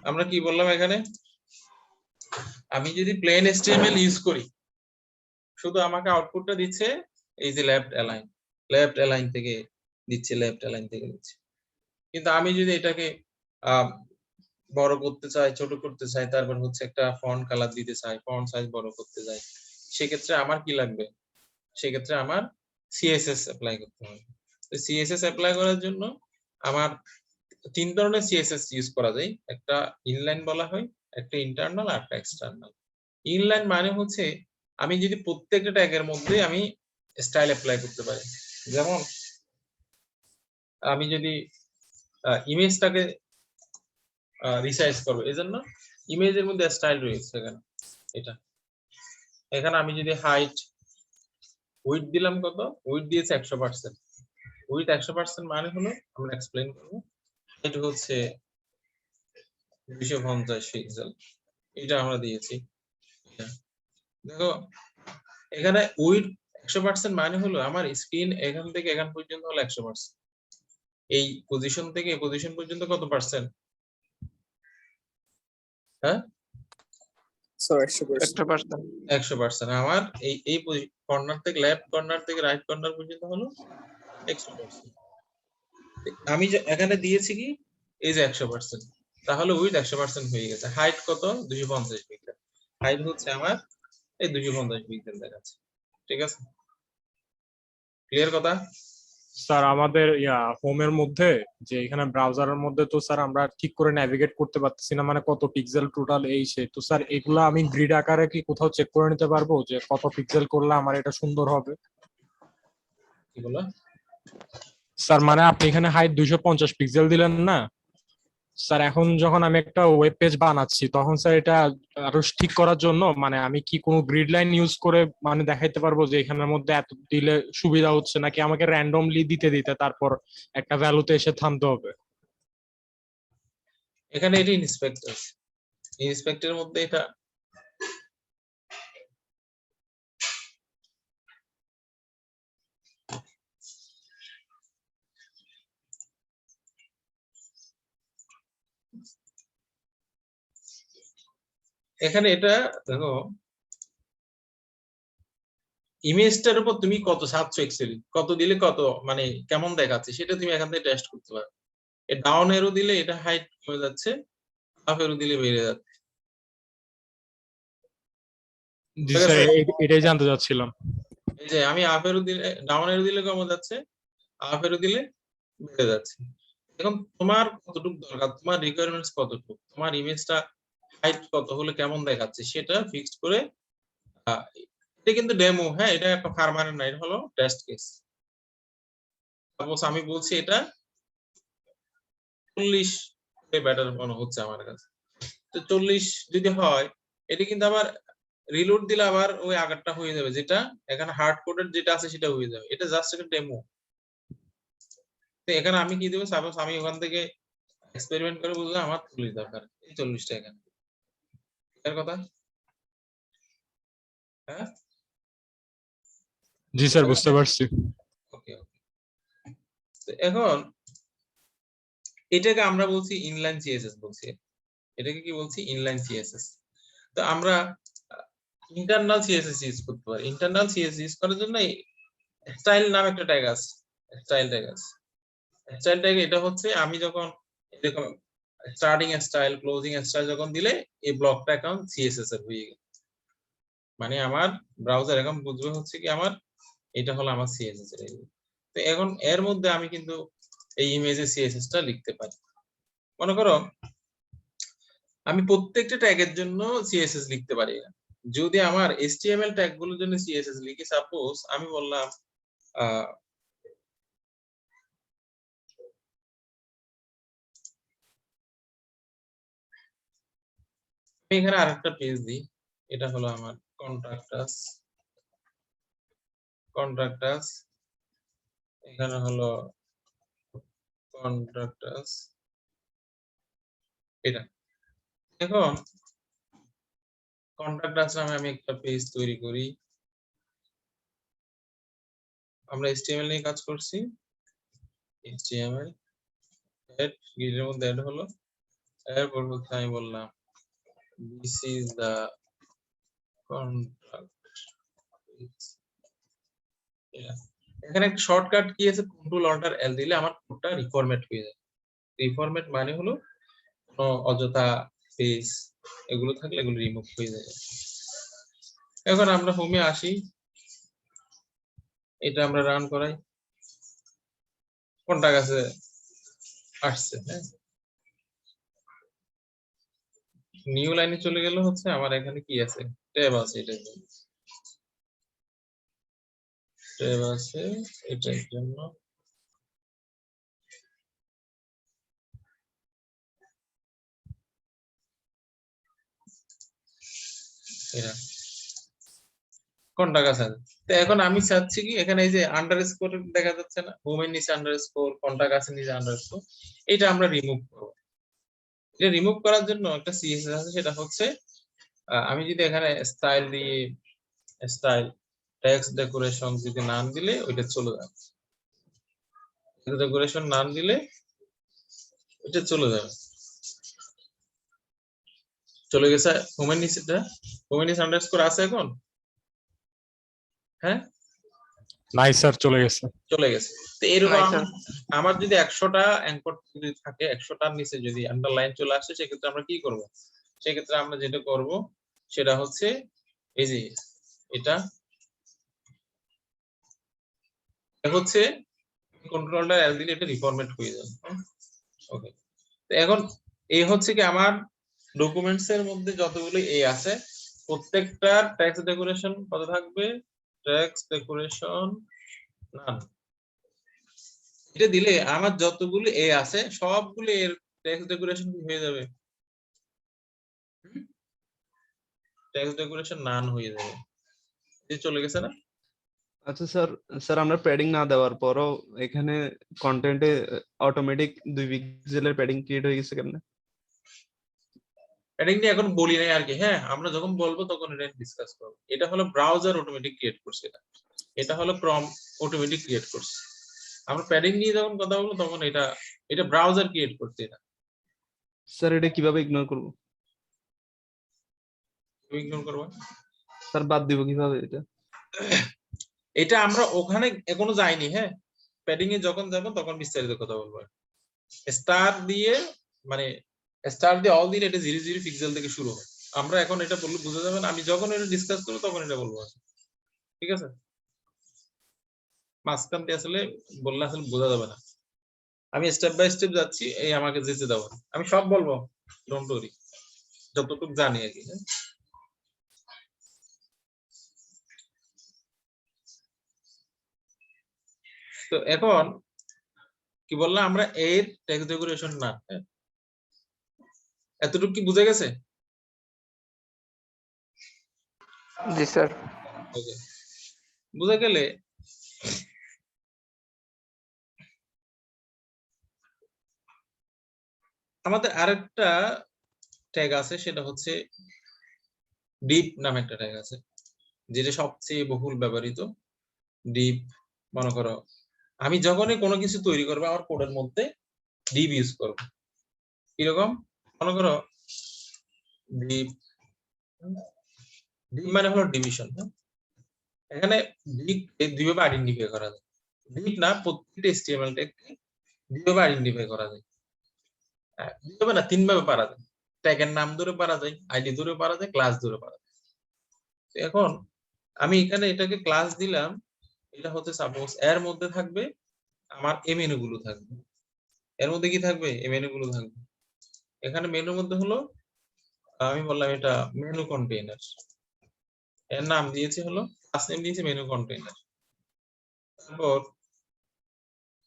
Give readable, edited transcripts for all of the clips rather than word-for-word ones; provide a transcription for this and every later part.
আমরা কি বললাম এখানে, আমি যদি প্লেন HTML ইউজ করি শুধু আমাকে আউটপুটটা দিচ্ছে এই যে লেফট অ্যালাইন থেকে দিচ্ছে, কিন্তু আমি যদি এটাকে বড় করতে চাই, ছোট করতে চাই, তারপর হচ্ছে একটা ফন্ট কালার দিতে চাই, ফন্ট সাইজ বড় করতে চাই, সেক্ষেত্রে আমার কি লাগবে, সেক্ষেত্রে আমার CSS অ্যাপ্লাই করতে হবে। তো CSS অ্যাপ্লাই করার জন্য আমার তিন ধরনের CSS ইউজ করা যায়, একটা ইনলাইন বলা হয়, একটা ইন্টারনাল আর একটা এক্সটার্নাল। ইনলাইন মানে হচ্ছে আমি যদি প্রত্যেকটা ট্যাগের মধ্যে আমি স্টাইল অ্যাপ্লাই করতে পারি, যেমন আমি যদি ইমেজটাকে রিসাইজ করব, এজন্য ইমেজের মধ্যে স্টাইল রয়েছে এখানে আমি যদি হাইট উইডথ দিলাম, কত উইডথ দিয়েছে 100%, উইডথ 100% মানে হলো, আমরা এক্সপ্লেইন করব, হাইট হচ্ছে 250 পিক্সেল, এটা আমরা দিয়েছি। দেখো এখানে উইডথ 100% মানে হলো আমার স্ক্রিন এখান থেকে এখান পর্যন্ত হলো 100%, এই পজিশন থেকে এই পজিশন পর্যন্ত কত পার্সেন্ট, হ্যাঁ 100%। আমার এই কর্নার থেকে লেফট কর্নার থেকে রাইট কর্নার পর্যন্ত হলো 100%। আমি এখানে দিয়েছি কি এই যে 100%, তাহলে উইথ 100% হয়ে গেছে। হাইট কত 250 পিক্সেল, হাইট হচ্ছে আমার এই 250 পিক্সেল দেখাচ্ছে, ঠিক আছে, ক্লিয়ার কথা? স্যার আমাদের হোমের মধ্যে যে এখানে ব্রাউজারের মধ্যে তো স্যার আমরা ঠিক করে নেভিগেট করতে পারতেছি না, মানে কত পিক্সেল টোটাল এই সে, তো স্যার এগুলা আমি গ্রিড আকারে কি কোথাও চেক করে নিতে পারবো যে কত পিক্সেল করলে আমার এটা সুন্দর হবে? কি বলো স্যার মানে আপনি এখানে হাইট 250 পিক্সেল দিলেন না স্যার, এখন যখন আমি একটা ওয়েব পেজ বানাচ্ছি তখন স্যার এটা আরো ঠিক করার জন্য মানে আমি কি কোনো গ্রিড লাইন ইউজ করে মানে দেখাইতে পারবো যে এখানের মধ্যে এত দিলে সুবিধা হচ্ছে, নাকি আমাকে র্যান্ডমলি দিতে তারপর একটা ভ্যালুতে এসে থামতে হবে? এখানে এটি ইন্সপেক্টরের মধ্যে এটা এখানে এটা দেখো ইমেজটার উপর তুমি কত সাজছো, এক্সেল কত দিলে কত মানে কেমন দেখাচ্ছে সেটা তুমি এখান থেকে টেস্ট করতে পারো। ডাউন এরো দিলে এটা হাইট কমে যাচ্ছে, আপ এরো দিলে বেড়ে যাচ্ছে। জি স্যার, এটাই জানতে চাচ্ছিলাম। এই যে আমি আপ এরো দিলে, ডাউন এরো দিলে কমে যাচ্ছে, আপ এরো দিলে বেড়ে যাচ্ছে। এখন তোমার কতটুকু দরকার, তোমার রিকোয়ারমেন্টস কতটুকু, তোমার ইমেজটা হাইট কত হলে কেমন দেখাচ্ছে সেটা ফিক্সড করে, এটা কিন্তু ডেমো, হ্যাঁ এটা একটা পার্মানেন্ট না, এটা হলো টেস্ট কেস। সাপোজ আমি বলছি এটা 40 বেটার মনে হচ্ছে আমার কাছে, তো 40 যদি হয় এটা কিন্তু আবার রিলোড দিলে আবার ওই আগেরটা হয়ে যাবে, যেটা এখানে হার্ড কোডের যেটা আছে সেটা হয়ে যাবে, এটা জাস্ট একটা ডেমো। তো এখানে আমি কি দেবো, সাপোজ আমি ওখান থেকে এক্সপেরিমেন্ট করে বুঝলাম আমার 40 দরকার, এই 40টা এখানে, এর কথা, হ্যাঁ জি স্যার, বুঝতে পারছি। ওকে ওকে। তো এখন এটাকে আমরা বলছি ইনলাইন সিএসএস বলছি, এটাকে কি বলছি, ইনলাইন সিএসএস। তো আমরা ইন্টারনাল সিএসএস ইউজ করতে পারি। ইন্টারনাল সিএসএস ইউজ করার জন্য স্টাইল নামে একটা ট্যাগ আছে, স্টাইল ট্যাগ এটা হচ্ছে আমি যখন এরকম স্টার্টিং স্টাইল ক্লোজিং স্টাইল যখন দিলে এই ব্লকটা এখন সিএসএস এর হয়ে গেল, মানে আমার ব্রাউজার এখন বুঝবে হচ্ছে কি আমার এটা হলো আমার সিএসএস এর। তো এখন এর মধ্যে আমি কিন্তু এই ইমেজের সিএসএস টা লিখতে পারি। মনে করো আমি প্রত্যেকটা ট্যাগের জন্য সিএসএস লিখতে পারি না, যদি আমার এইচটিএমএল ট্যাগ গুলোর জন্য সিএসএস লিখি, সাপোজ আমি বললাম আমি এখানে আরেকটা পেজ দিই, এটা হলো আমার কন্ট্রাক্টাস, এখানে হলো কন্ট্রাক্টাস, এটা এখন কন্ট্রাক্টাস নামে আমি একটা পেজ তৈরি করি। আমরা এইচটিএমএল নিয়ে কাজ করছি, এইচটিএমএল এড গ্রিডের মধ্যে এড হলো, এরপর হচ্ছে আমি বললাম this is the contract. এখানে একটা শর্টকাট কি আছে, কন্ট্রোল অল্টার এল দিলে আমার কোডটা রিফরম্যাট হয়ে যায়। রিফরম্যাট মানে হলো কোনো অযথা স্পেস এগুলো থাকলে এগুলো রিমুভ হয়ে যাবে। এখন আমরা হোমে আসি, এটা আমরা রান করাই, কোনটা কাছে আসছে, হ্যাঁ নিউ লাইনে চলে গেল, হচ্ছে আমার এখানে কি আছে, ট্যাব আছে, এটার জন্য ট্যাব আছে, এটার জন্য এটা কোনটা কাছে আছে। তো এখন আমি চাচ্ছি কি, এখানে এই যে আন্ডারস্কোর দেখা যাচ্ছে না, হোমের নিচে আন্ডারস্কোর, কোনটা কাছে নিচে আন্ডারস্কোর, এটা আমরা রিমুভ করব। এটা রিমুভ করার জন্য একটা সিএসএস আছে, সেটা হচ্ছে আমি যদি এখানে স্টাইল দিয়ে স্টাইল টেক্সট ডেকোরেশন যদি নাম দিলে ওইটা চলে যাবে, ডেকোরেশন নাম দিলে ওইটা চলে যাবে, চলে গেছে হোমের নিচেটা, হোমের নিচে আন্ডারস্কোর আছে এখন, হ্যাঁ নাই স্যার, চলে গেছে। চলে গেছে। তো এরকম নাই স্যার। আমার যদি 100টা অ্যাঙ্কর যদি থাকে, 100টার নিচে যদি আন্ডারলাইন চলে আসে, সেক্ষেত্রে আমরা কি করব, সেক্ষেত্রে আমরা যেটা করব সেটা হচ্ছে এই যে এটা হচ্ছে কন্ট্রোলটা এল দিলে এটা রিফরম্যাট হয়ে যাবে। ওকে, তো এখন এই হচ্ছে কি আমার ডকুমেন্টস এর মধ্যে যতগুলো এ আছে প্রত্যেকটার টেক্সট ডেকোরেশন কত থাকবে, টেক্সট ডেকোরেশন নান, এটা দিলে আমার যতগুলো এ আছে সবগুলো এর টেক্সট ডেকোরেশন হয়ে যাবে, টেক্সট ডেকোরেশন নান হয়ে যাবে, এই চলে গেছে না। আচ্ছা স্যার, স্যার আমরা প্যাডিং না দেওয়ার পরও এখানে কন্টেন্টে অটোমেটিক 2 পিক্সেলের প্যাডিং ক্রিয়েট হয়ে গেছে কেমনে? প্যাডিং নিয়ে এখন বলি নাই আর কি, হ্যাঁ আমরা যখন বলবো তখন এটা ডিসকাস করব। এটা হলো ব্রাউজার অটোমেটিক ক্রিয়েট করছে, এটা এটা হলো ক্রম অটোমেটিক ক্রিয়েট করছে। আমরা প্যাডিং নিয়ে যখন কথা বলবো তখন এটা এটা ব্রাউজার ক্রিয়েট করছে, এটা স্যার এটা কিভাবে ইগনোর করব? ইগনোর করবো। স্যার বাদ দিব কিভাবে এটা? এটা আমরা ওখানে এখনো যাইনি, হ্যাঁ প্যাডিং এ যখন যাবো তখন বিস্তারিত কথা বলবো। স্টার দিয়ে মানে স্টার দিয়ে অল দিলে এটা 0 0 পিক্সেল থেকে শুরু হয়, আমরা এখন এটা বললে বুঝা যাবে না, আমি যখন এটা ডিসকাস করবো তখন এটা বলবো, ঠিক আছে। মাঝখান দিয়ে আসলে বললে আসলে বোঝা যাবে না, আমি স্টেপ বাই স্টেপ যাচ্ছি, এই আমাকে যেতে দাও, আমি সব বলবো, ডোন্ট ওয়ারি, যতটুকু জানি আর কি, হ্যাঁ? তো এখন কি বললাম আমরা এর টেক্সট ডেকোরেশন না, হ্যাঁ? এতটুকু কি বুঝে গেছে? জি স্যার। ওকে, বুঝে গেলে আমাদের আরেকটা ট্যাগ আছে, সেটা হচ্ছে ডিপ নামে একটা ট্যাগ আছে, যেটা সবচেয়ে বহুল ব্যবহৃত। ডিপ মনে করো আমি যখনই কোনো কিছু তৈরি করবো আমার কোডের মধ্যে ডিপ ইউজ করবো, কিরকম মনে করো ডিপ, ডিপ মানে হলো ডিভিশন, এখানে ডিপ দুইভাবে আইডেন্টিফাই করা যায়, ডিপ না প্রত্যেকটা HTML ট্যাগকে দুইভাবে আইডেন্টিফাই করা যায়, দুইভাবে না তিনভাবে পারা যায়, ট্যাগের নাম ধরে পারা যায়, আইডি ধরে পারা যায়, ক্লাস ধরে পারা যায়। এখন আমি এখানে এটাকে ক্লাস দিলাম, এটা হচ্ছে সাপোজ এর মধ্যে থাকবে আমার এই মেনু গুলো থাকবে, এর মধ্যে কি থাকবে এই মেনু গুলো থাকবে, এখানে মেনুর মধ্যে হলো আমি বললাম এটা মেনু কন্টেইনার, এর নাম দিয়েছি হলো ক্লাস নেম দিয়েছি মেনু কন্টেইনার, তারপর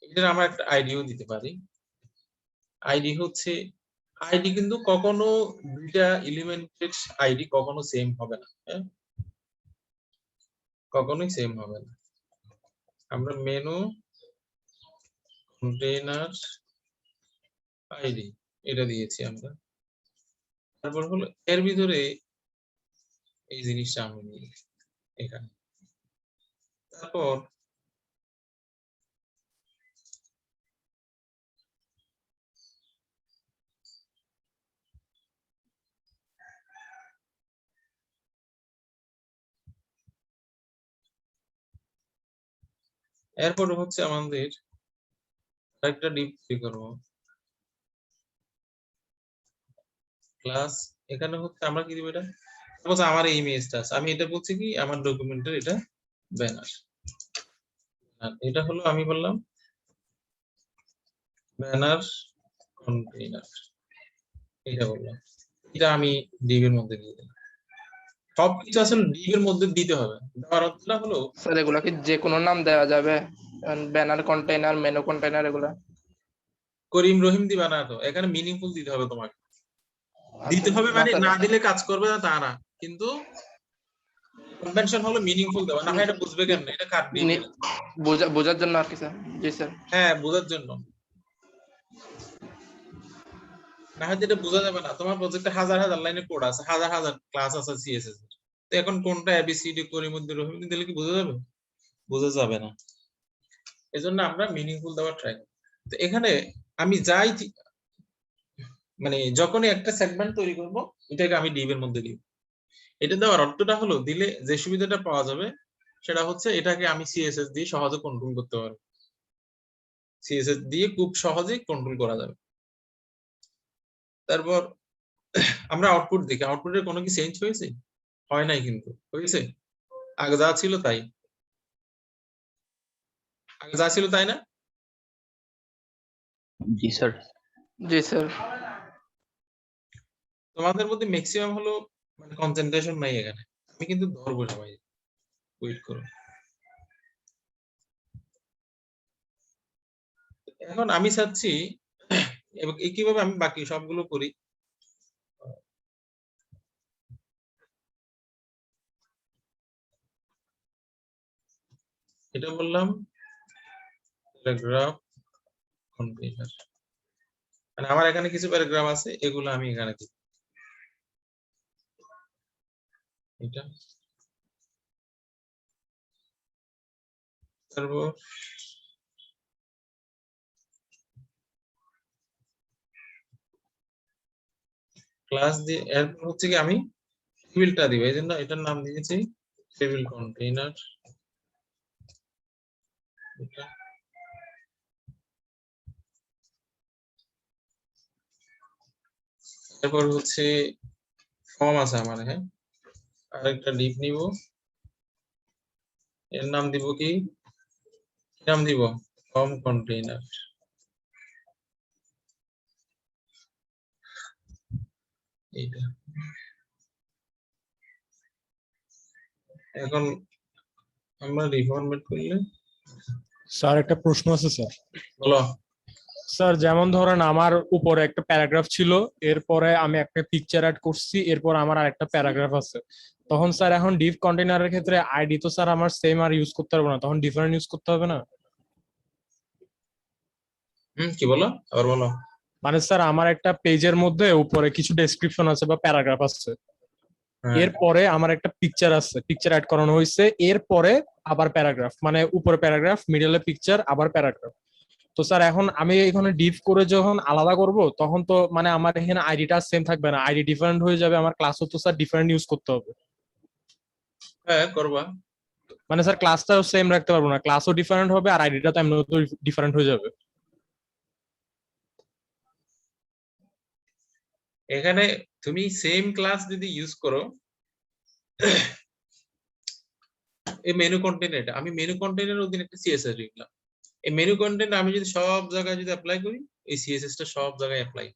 এটার আমরা একটা আইডিও দিতে পারি, আইডি হচ্ছে আইডি কিন্তু কখনো দুইটা এলিমেন্টের আইডি কখনো সেম হবে না, হ্যাঁ কখনোই সেম হবে না। আমরা মেনু কন্টেইনার আইডি এটা দিয়েছি আমরা, তারপর হলো এর ভিতরে এই জিনিসটা আমি দিয়েছি এখানে, তারপর এরপরে হচ্ছে আমাদের আরেকটা ডিপ করব ক্লাস। এখানে হচ্ছে আমরা কি দিব, এটা সাপোজ আমার এই ইমেজটা আছে, আমি এটা বলছি কি আমার ডকুমেন্টের এটা ব্যানার, আর এটা হলো আমি বললাম ব্যানার কন্টেইনার, এটা বললাম, এটা আমি ডিভ এর মধ্যে দিয়ে দিলাম। সবকিছু আসলে ডিভ এর মধ্যে দিতে হবে। দেওয়ার অর্থটা হলো স্যার এগুলা কি যে কোনো নাম দেওয়া যাবে? ব্যানার কন্টেইনার, মেনু কন্টেইনার এগুলা? করিম রহিম দিবা না তো, এখানে মিনিংফুল দিতে হবে তোমাকে। দিতে হবে না মানে স্যার, না দিলে কাজ করবে না তা না, কিন্তু কনভেনশন হলো মিনিংফুল দেওয়া, না হয় এটা বুঝবে কেন, এটা কার ডিভ এর। বোঝার জন্য আর কি স্যার। জি স্যার। হ্যাঁ বোঝার জন্য, না হয় এটা বোঝা যাবে না। তোমার প্রজেক্টে হাজার হাজার লাইনের কোড আছে, হাজার হাজার ক্লাস আছে সিএসএস এর, তো এখন কোনটা এবিসিডি করিমউদ্দিন রহিম দিলে কি বোঝা যাবে? বোঝা যাবে না। এজন্য আমরা মিনিংফুল দেওয়ার ট্রাই করি। তো এখানে আমি যাই মানে যখনই একটা সেগমেন্ট তৈরি করব, এটাকে আমি ডিভ এর মধ্যে দিব। এটা দেওয়ার অর্থটা হলো দিলে যে সুবিধাটা পাওয়া যাবে সেটা হচ্ছে এটাকে আমি সিএসএস দিয়ে সহজে কন্ট্রোল করতে পারবো। সিএসএস দিয়ে খুব সহজেই কন্ট্রোল করা যাবে। তারপর আমরা আউটপুট দেখি, আউটপুটের কোনো কি চেঞ্জ হয়েছে? হয় নাই, কিন্তু হয়েছে আগে যা ছিল তাই, আগে যা ছিল তাই না? জি স্যার। জি স্যার। তোমাদের মধ্যে ম্যাক্সিমাম হলো মানে কনসেন্ট্রেশন নাই এখানে, আমি কিন্তু ধরবো সবাই, ওয়েট করো। এখন আমি চাচ্ছি এবং কিভাবে আমি বাকি সবগুলো করি। এটা বললাম প্যারাগ্রাফ কন্টেইনার, মানে আমার এখানে কিছু প্যারাগ্রাফ আছে, এগুলো আমি এখানে দিই। এটা তারপর ক্লাস দিয়ে এরপর হচ্ছে কি আমি টেবিলটা দিব, এই জন্য এটার নাম দিয়েছি টেবিল কন্টেইনার। তারপর হচ্ছে ফর্ম আছে আমার, হ্যাঁ আরেকটা ডিপ নিব, এর নাম দিব কি নাম দিব ফর্ম কন্টেইনার। এইটা এখন আমরা রিফরম্যাট করলে, স্যার একটা প্রশ্ন আছে স্যার। বলো। স্যার যেমন ধরেন আমার উপরে একটা প্যারাগ্রাফ ছিল, এরপরে আমি একটা পিকচার অ্যাড করছি, এরপর আমার আরেকটা প্যারাগ্রাফ আছে, তখন স্যার এখন ডিভ কন্টেইনারের ক্ষেত্রে আইডি তো স্যার আমার সেম আর ইউজ করতে পারবো না, তখন ডিফারেন্ট ইউজ করতে হবে না? কি বলো আবার বলো। মানে স্যার আমার একটা পেজের মধ্যে উপরে কিছু ডেসক্রিপশন আছে বা প্যারাগ্রাফ আছে, হ্যাঁ এরপরে আমার একটা পিকচার আছে, পিকচার অ্যাড করানো হয়েছে, এরপরে আবার প্যারাগ্রাফ, মানে উপরে প্যারাগ্রাফ, মিডলে পিকচার, আবার প্যারাগ্রাফ। তো স্যার এখন আমি এখানে ডিভ করে যখন আলাদা করব তখন তো মানে আমার এখানে আইডিটা সেম থাকবে না, আইডি ডিফারেন্ট হয়ে যাবে, আমার ক্লাসও তো স্যার ডিফারেন্ট ইউজ করতে হবে। হ্যাঁ করবা। মানে স্যার ক্লাসটাও সেম রাখতে পারবো না, ক্লাসও ডিফারেন্ট হবে আর আইডিটা তো এমনি ডিফারেন্ট হয়ে যাবে। এখানে তুমি সেম ক্লাস যদি ইউজ করো, এই মেনু কন্টেইনার, আমি মেনু কন্টেইনারের অধীনে একটা সিএসএস লিখলাম, এই মেনু কন্টেইনার আমি যদি সব জায়গায় যদি অ্যাপ্লাই করি, এই সিএসএস টা সব জায়গায় অ্যাপ্লাই,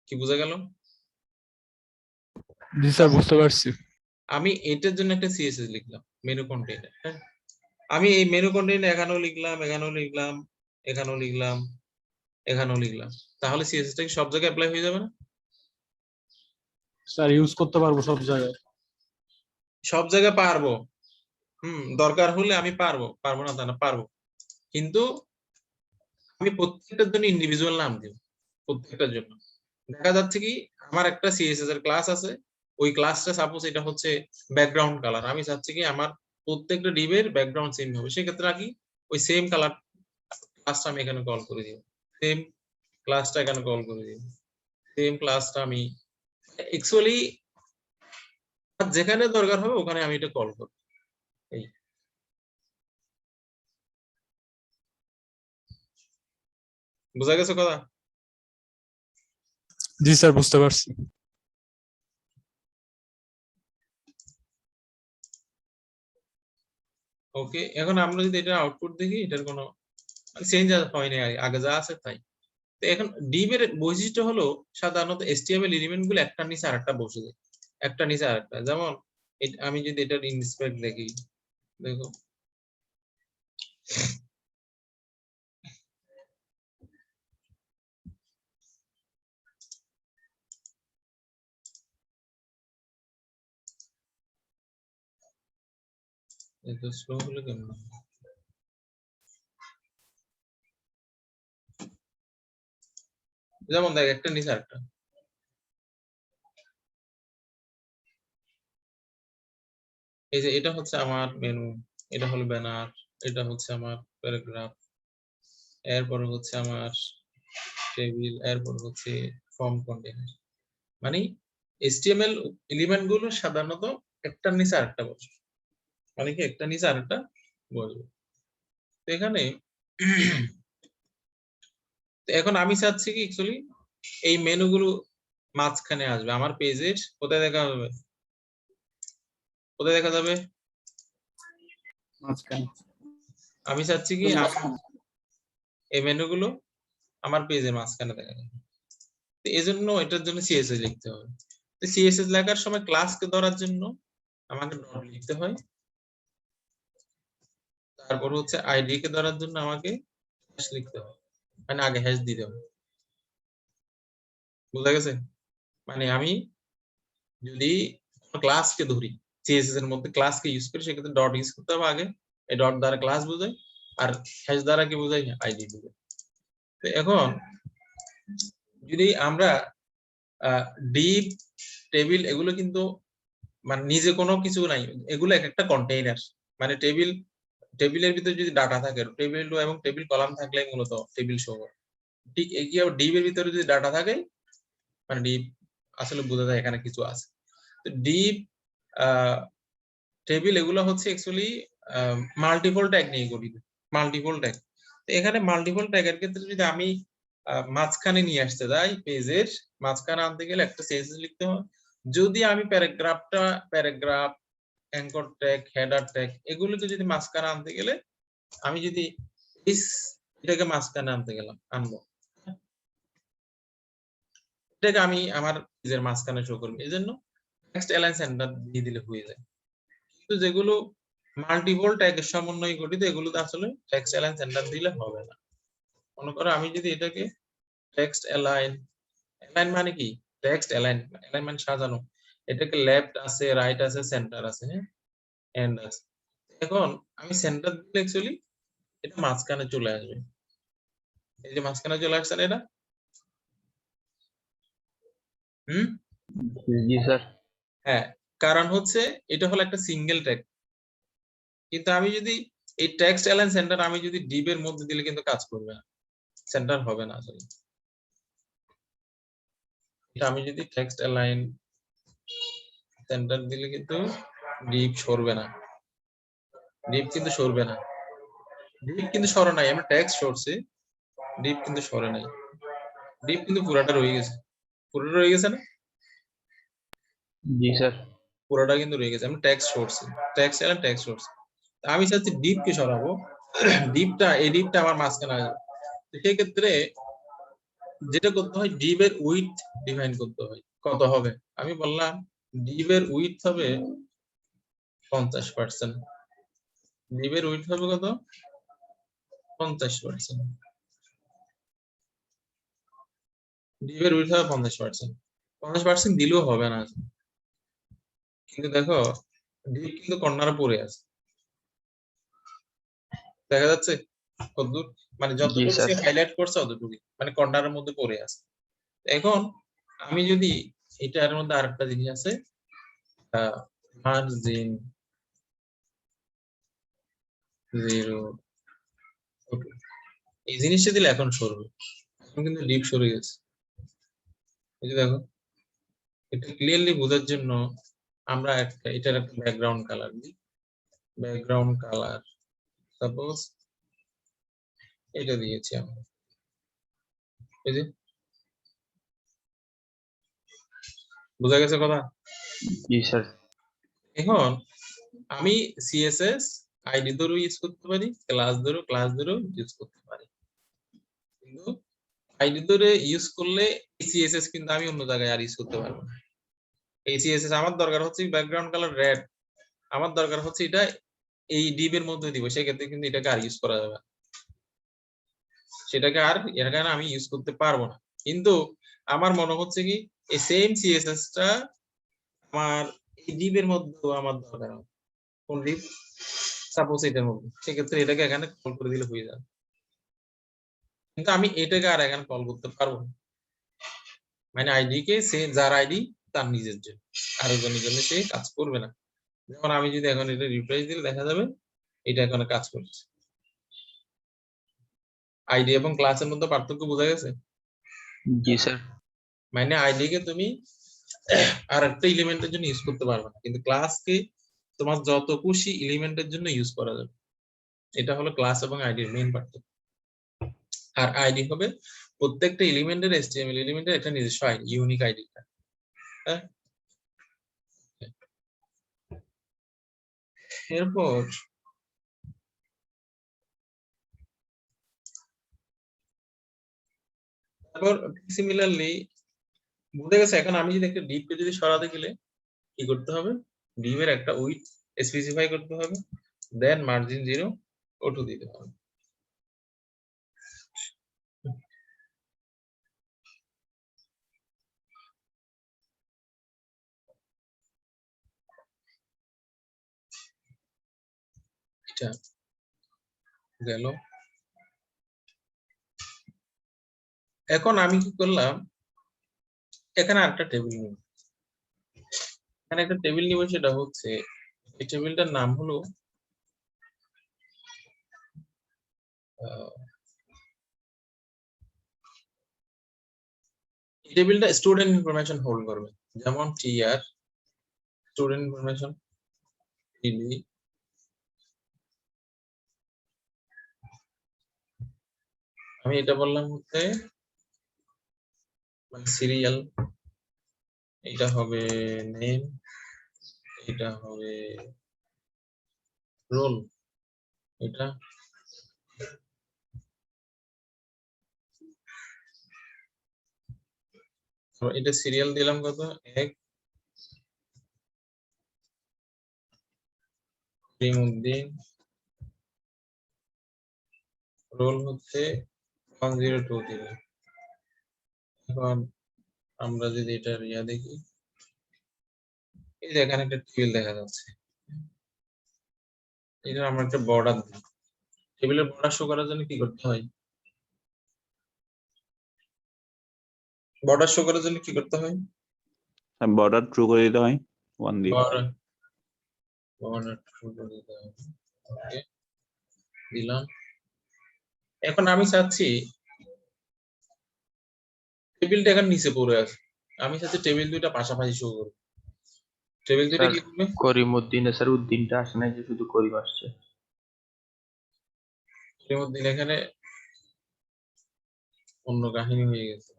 কি বোঝা গেল? জি স্যার বুঝতে পারছি। আমি এটার জন্য একটা সিএসএস লিখলাম মেনু কন্টেইনার, হ্যাঁ আমি এই মেনু কন্টেইনার এখানেও লিখলাম, এখানেও লিখলাম, এখানেও লিখলাম, এখানেও লিখলাম, তাহলে সিএসএস টা কি সব জায়গায় অ্যাপ্লাই হয়ে যাবে না? স্যার ইউজ করতে পারবো সব জায়গায়? সব জায়গায় পারবো, দরকার হলে আমি পারবো, পারবো না তা না, পারবো, কিন্তু আমি প্রত্যেকটার জন্য ইন্ডিভিজুয়াল নাম দিব, প্রত্যেকটার জন্য। দেখা যাচ্ছে কি আমার একটা সিএসএস এর ক্লাস আছে, ওই ক্লাসটা সাপোজ এটা হচ্ছে ব্যাকগ্রাউন্ড কালার, আমি চাচ্ছি কি আমার প্রত্যেকটা ডিবের ব্যাকগ্রাউন্ড সেম হবে, সেক্ষেত্রে কি ওই সেম কালার ক্লাসটা আমি এখানে কল করে দিব, সেম ক্লাসটা এখানে কল করে দিব, সেম ক্লাসটা আমি অ্যাকচুয়ালি যেখানে দরকার হবে ওখানে আমি এটা কল করব। এই বুঝা গেছে কথা? জি স্যার, বুঝতে পারছি। ওকে, এখন আমরা যদি এটা আউটপুট দেখি, এটার কোনো চেঞ্জ হয়নি, আগে যা আছে তাই। তো এখন ডিভ এর বৈশিষ্ট্য হলো সাধারণত HTML এলিমেন্ট গুলো একটার নিচে আরেকটা বসে যায়, একটা নিচে আরেকটা। যেমন আমি যদি এটার ইনস্পেক্ট দেখি, দেখো এত স্লো হলো কেমন? যেমন দেখ, একটা নিচে আরেকটা। এই যে এটা হচ্ছে আমার মেনু, এটা হলো ব্যানার, এটা হচ্ছে আমার প্যারাগ্রাফ, এরপরে হচ্ছে আমার টেবিল, এরপর হচ্ছে ফর্ম কন্টেইনার। মানে HTML এলিমেন্ট গুলো সাধারণত একটার নিচে আরেকটা বসে, মানে কি একটা নিচে আরেকটা বসবে। তো এখানে তো এখন আমি চাচ্ছি কি অ্যাকচুয়ালি এই মেনুগুলো মাঝখানে আসবে আমার পেজের। কোথায় দেখা যাবে? কোথায় দেখা যাবে? মাঝখানে। আমি চাচ্ছি কি এই মেনুগুলো আমার পেজের মাঝখানে দেখা যাবে। তো এই জন্য এটার জন্য CSS লিখতে হবে। তো CSS লেখার সময় ক্লাসকে ধরার জন্য আমাকে ডট লিখতে হয়, তারপর হচ্ছে আইডি কে ধরার জন্য আমাকে হ্যাশ লিখতে হয়, মানে আগে হ্যাশ দিতে হবে। বুঝা গেছে? মানে আমি যদি ক্লাসকে ধরি, CSS এর মধ্যে ক্লাসকে ইউজ করি, সেক্ষেত্রে ডট ইউজ করতে হবে আগে। এই ডট দ্বারা ক্লাস বোঝায়, আর হ্যাশ দ্বারা কি বোঝায়? আইডি বোঝায়। তো এখন যদি আমরা ডিপ টেবিল এগুলো কিন্তু মানে নিজে কোনো কিছু নাই, এগুলো এক একটা কন্টেইনার। মানে টেবিলের ভিতরে যদি ডাটা থাকে, টেবিল এবং টেবিল কলাম থাকলে মূলত টেবিল শো করে। ঠিক একই ডিপ এর ভিতরে যদি ডাটা থাকে, মানে ডিপ আসলে বোঝা যায় এখানে কিছু আছে। তো ডিপ টেবিল এগুলো হচ্ছে অ্যাকচুয়ালি মাল্টিপল ট্যাগ নিয়ে গঠিত, মাল্টিপল ট্যাগ। তো এখানে মাল্টিপল ট্যাগের ক্ষেত্রে যদি আমি মাঝখানে নিয়ে আসতে যাই, পেজের মাঝখানে আনতে গেলে একটা CSS লিখতে হয়। যদি আমি paragraph, anchor tag, header tag এগুলোকে যদি মাঝখানে আনতে গেলে, আমি যদি এটাকে মাঝখানে আনবো, এটাকে আমি আমার পেজের মাঝখানে শো করবো, এই জন্য টেক্সট অ্যালাইন সেন্টার দিয়ে দিলে হয়ে যায়। কিন্তু যেগুলো মাল্টিপল ট্যাগের সমন্বয়ে গঠিত, এগুলোতে আসলে টেক্সট অ্যালাইন সেন্টার দিলে হবে না। মনে করো আমি যদি এটাকে টেক্সট অ্যালাইন মানে কি? টেক্সট অ্যালাইন মানে সাজানো, এটাকে লেফট আছে, রাইট আছে, সেন্টার আছে, হ্যাঁ, এন্ড আছে। এখন আমি সেন্টার দিলে অ্যাকচুয়ালি এটা মাঝখানে চলে আসবে। এই যে মাঝখানে চলে আসছে না এটা? হুম, জি স্যার। হ্যাঁ, কারণ হচ্ছে এটা হলো একটা সিঙ্গেল ট্যাগ। কিন্তু আমি যদি এই টেক্সট অ্যালাইন সেন্টার আমি যদি ডিভ এর মধ্যে দিলে কিন্তু কাজ করবে না, সেন্টার হবে না আসলে। এটা আমি যদি টেক্সট অ্যালাইন সেন্টার দিলে কিন্তু ডিভ সরবে না, ডিভ কিন্তু সরবে না, ডিভ কিন্তু সরে নাই। আমরা টেক্সট সরছে, ডিভ কিন্তু সরে নাই, ডিভ কিন্তু পুরাটা রয়ে গেছে, পুরোটা রয়ে গেছে না? জি স্যার। পুরোটা কিন্তু রয়ে গেছে, আমরা টেক্সট সরছি, টেক্সট অ্যালাইন টেক্সট সরছি। আমি চাচ্ছি ডিভ কে সরাবো, এই ডিভটা আমার মাঝখানে আসবে। সেই ক্ষেত্রে যেটা করতে হয়, ডিভ এর উইডথ ডিফাইন করতে হয়। কত হবে? আমি বললাম ডিভ এর উইডথ হবে 50%। ডিভ এর উইডথ হবে কত? 50%। ডিভ এর উইডথ হবে 50%। 50% দিলেও হবে না, কিন্তু দেখো ডিভ কিন্তু কর্নারে পড়ে আছে, দেখা যাচ্ছে কতদূর? মানে জি যতটুকু স্যার। সে হাইলাইট করছে অতটুকুই, মানে কর্নারের মধ্যে পড়ে আছে। এখন আমি যদি এটার মধ্যে আরেকটা জিনিস আছে, মার্জিন 0, এই জিনিসটা দিলে এখন সরবে, এখন কিন্তু ডিপ সরে গেছে। এই যে দেখো, এটা ক্লিয়ারলি বোঝার জন্য আমরা এটার একটা ব্যাকগ্রাউন্ড কালার দিই। ব্যাকগ্রাউন্ড কালার সাপোজ এটা দিয়েছি আমরা, এই যে বোঝা গেছে কথা? জি স্যার। এখন আমি সিএসএস আইডি ধরেও ইউজ করতে পারি, ক্লাস ধরেও ইউজ করতে পারি, কিন্তু আইডি ধরে ইউজ করলে সিএসএস কিন্তু আমি অন্য জায়গায় আর ইউজ করতে পারবো না। এই সিএসএস আমার দরকার হচ্ছে ব্যাকগ্রাউন্ড কালার রেড, আমার দরকার হচ্ছে এটা এই ডিভ এর মধ্যে দিব, সেক্ষেত্রে কিন্তু এটাকে আর ইউজ করা যাবে না, সেটাকে আর এর কারণে আমি ইউজ করতে পারবো না। কিন্তু আমার মনে হচ্ছে কি এই সেম সিএসএস টা আমার এই ডিভ এর মধ্যে আমার দরকার হবে। কোন ডিভ? সাপোজ এটার মধ্যে, সেক্ষেত্রে এটাকে এখানে কল করে দিলে হয়ে যাবে, কিন্তু আমি এটাকে আর এখানে কল করতে পারবো না। মানে আইডি কে সে যার আইডি তার নিজের জন্য, আরেকজনের জন্য সে কাজ করবে না। যেমন আমি যদি এখন এটা রিফ্রেশ দিলে দেখা যাবে এটা এখানে কাজ করছে। আইডি এবং ক্লাসের মধ্যে পার্থক্য বোঝা গেছে? জি স্যার। মানে আইডি কে তুমি আর একটা এলিমেন্টের জন্য ইউজ করতে পারবে না, কিন্তু ক্লাসকে তোমার যত খুশি এলিমেন্টের জন্য ইউজ করা যাবে। এটা হলো ক্লাস এবং আইডির মেইন পার্থক্য। আর আইডি হবে প্রত্যেকটা এলিমেন্টের এসটিএমএল এলিমেন্টের একটা নিজস্ব আইডি, ইউনিক আইডি। হ্যাঁ, এরপর তারপর সিমিলারলি বুঝে গেছে। এখন আমি যদি একটা ডিপ কে যদি সরাতে গেলে কি করতে হবে? ডিপ এর একটা উইথ স্পেসিফাই করতে হবে, দেন মার্জিন 0 ও2 দিতে হবে। এটা গেল। এখন আমি কি করলাম, এখানে আরেকটা টেবিল নিব, এখানে একটা টেবিল নিব, সেটা হচ্ছে এই টেবিলটার নাম হলো এই টেবিলটা স্টুডেন্ট ইনফরমেশন হোল্ড করবে, যেমন টিআর স্টুডেন্ট ইনফরমেশন, টিবি, আমি এটা বললাম হচ্ছে মানে সিরিয়াল, এটা হবে নেম, এটা হবে রোল, এটা এটা সিরিয়াল দিলাম কত 1, রিমউদ্দিন, রোল হচ্ছে 102 দিলাম। এখন আমরা যদি এটা রিয়া দেখি, এই যে এখানে একটা টেবিল দেখা যাচ্ছে, এটা আমরা একটা বর্ডার দিই। টেবিলের বর্ডার শো করার জন্য কি করতে হয়? বর্ডার শো করার জন্য কি করতে হয়? বর্ডার ট্রু করে দিতে হয় 1 দিয়ে। বর্ডার শো করে দিতে হয়। ওকে, দিলাম। এখন আমি চাচ্ছি টেবিলটা এখন নিচে পড়ে আছে, আমি চাচ্ছি টেবিল দুইটা পাশাপাশি শো করবে। টেবিল দুইটা কি করবে? করিমউদ্দিন স্যার, উদ্দিনটা আসে না, যে শুধু করিম আসছে। রিমউদ্দিন এখানে অন্য কাহিনী হয়ে গেছে।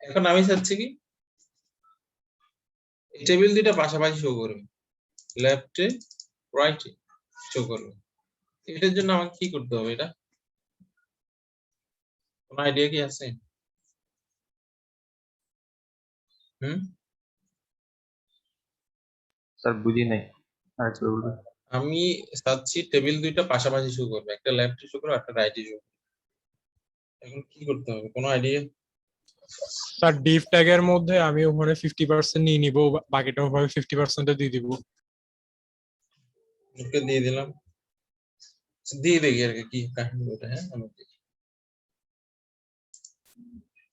এখন আমি চাচ্ছি কি এই টেবিল দুইটা পাশাপাশি শো করবে, লেফটে রাইটে শো করবে। এটার জন্য আমাকে কি করতে হবে? এটা কোন আইডিয়া কি আছে? স্যার বুঝি নাই, আরেকবার বলবেন? আমি চাচ্ছি টেবিল দুইটা পাশাপাশি শো করবে, একটা লেফটে শো করবে, একটা রাইটে শো করবে। এখন কি করতে হবে? কোনো আইডিয়া? স্যার ডিভ ট্যাগের মধ্যে আমি ওখানে 50% নিয়ে নিব, বাকিটা ওভাবে 50% দিয়ে দিব। ওকে দিয়ে দিলাম, দিয়ে দেখি আর কি কাহিনী ওটা। হ্যাঁ, আমি দেখি।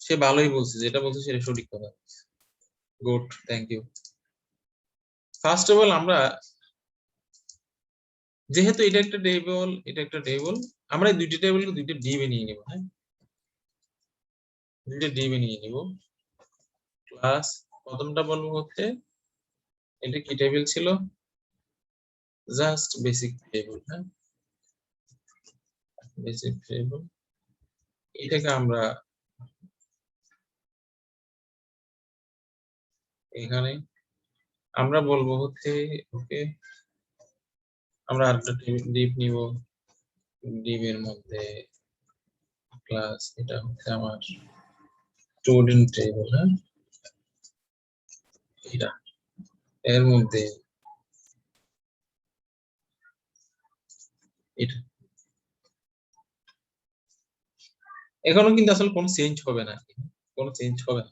সে ভালোই বলছে, যেটা বলছে সেটা সঠিক কথা। Good, thank you. First of all আমরা যেহেতু এটা একটা টেবিল, এটা একটা টেবিল, আমরা এই দুইটা টেবিলকে দুইটা ডিবে নিয়ে নেব। হ্যাঁ, দুইটা ডিবে নিয়ে নেব। ক্লাস প্রথমটা বলবো হচ্ছে এটা কি টেবিল ছিল, জাস্ট বেসিক টেবিল। হ্যাঁ, বেসিক টেবিল, এটাকে আমরা এখানে আমরা বলবো হচ্ছে ওকে, আমরা আরেকটা ডিপ নিব, ডিবের মধ্যে ক্লাস, এটা হচ্ছে আমার স্টুডেন্ট টেবিল। হ্যাঁ, এটা এর মধ্যে এটা এখনো কিন্তু আসলে কোনো চেঞ্জ হবে না, কোনো চেঞ্জ হবে না।